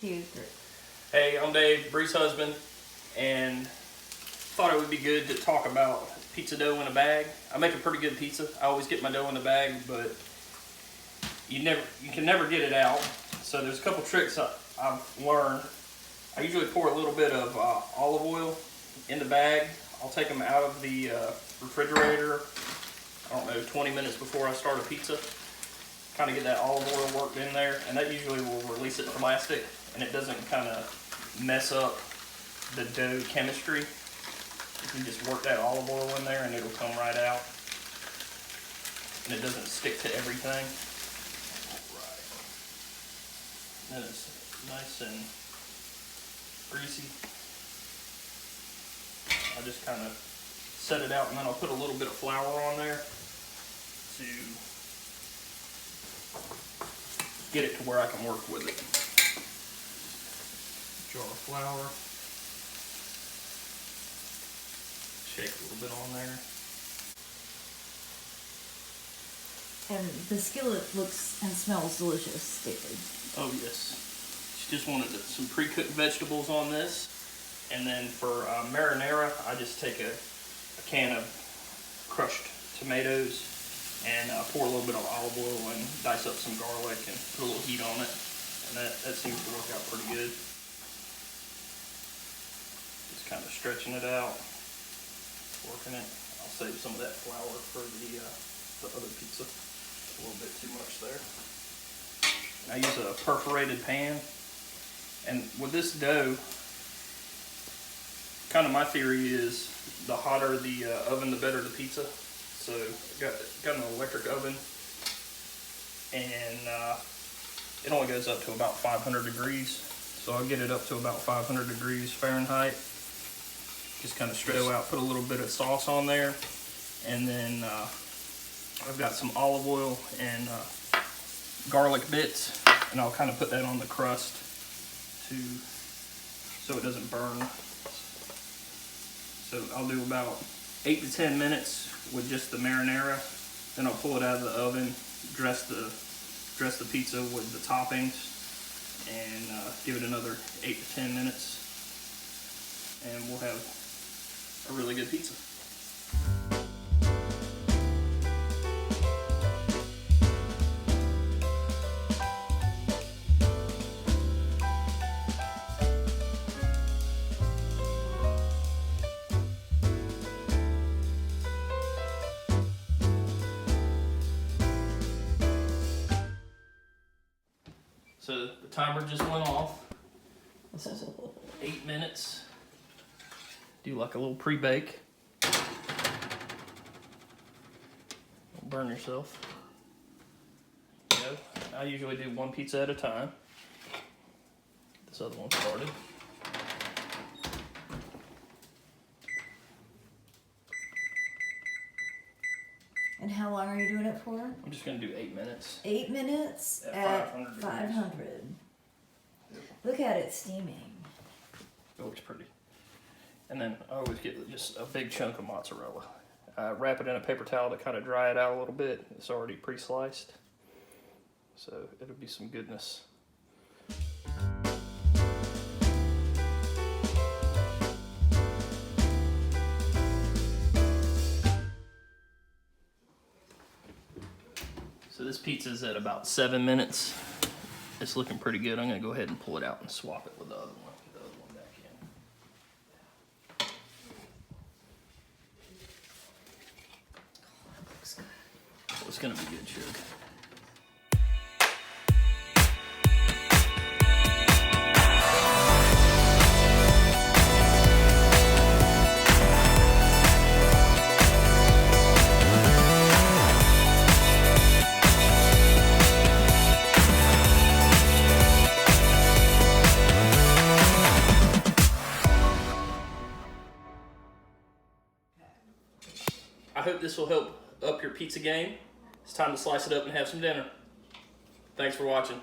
2, 3. Hey, I'm Dave, Bree's husband, and thought it would be good to talk about pizza dough in a bag. I make a pretty good pizza. I always get my dough in the bag, but you can never get it out. So there's a couple tricks I've learned. I usually pour a little bit of olive oil in the bag. I'll take them out of the refrigerator, I don't know, 20 minutes before I start a pizza. Kind of get that olive oil worked in there, and that usually will release it from plastic, and it doesn't kind of mess up the dough chemistry. You can just work that olive oil in there and it'll come right out, and it doesn't stick to everything. Right. Then it's nice and greasy. I just kind of set it out, and then I'll put a little bit of flour on there to get it to where I can work with it. Jar of flour. Shake a little bit on there. And the skillet looks and smells delicious, David. Oh yes. She just wanted some pre-cooked vegetables on this. And then for marinara, I just take a can of crushed tomatoes and pour a little bit of olive oil and dice up some garlic and put a little heat on it. And that seems to work out pretty good. Just kind of stretching it out, working it. I'll save some of that flour for the other pizza. A little bit too much there. I use a perforated pan. And with this dough, kind of my theory is the hotter the oven, the better the pizza. So got an electric oven, and it only goes up to about 500 degrees. So I'll get it up to about 500 degrees Fahrenheit. Just kind of stretch out, put a little bit of sauce on there, and then I've got some olive oil and garlic bits, and I'll kind of put that on the crust so it doesn't burn. So I'll do about 8 to 10 minutes with just the marinara. Then I'll pull it out of the oven, dress the pizza with the toppings, and give it another 8 to 10 minutes, and we'll have a really good pizza. So the timer just went off. This is 8 minutes. Do like a little pre-bake. Don't burn yourself. You know, I usually do one pizza at a time. This other one started. And how long are you doing it for? I'm just going to do 8 minutes. 8 minutes at 500. Yep. Look at it steaming. It looks pretty. And then I always get just a big chunk of mozzarella. I wrap it in a paper towel to kind of dry it out a little bit. It's already pre-sliced, so it'll be some goodness. So this pizza's at about 7 minutes. It's looking pretty good. I'm gonna go ahead and pull it out and swap it with the other one. Put the other one back in. Oh, that looks good. So it's gonna be good, Suge. I hope this will help up your pizza game. It's time to slice it up and have some dinner. Thanks for watching.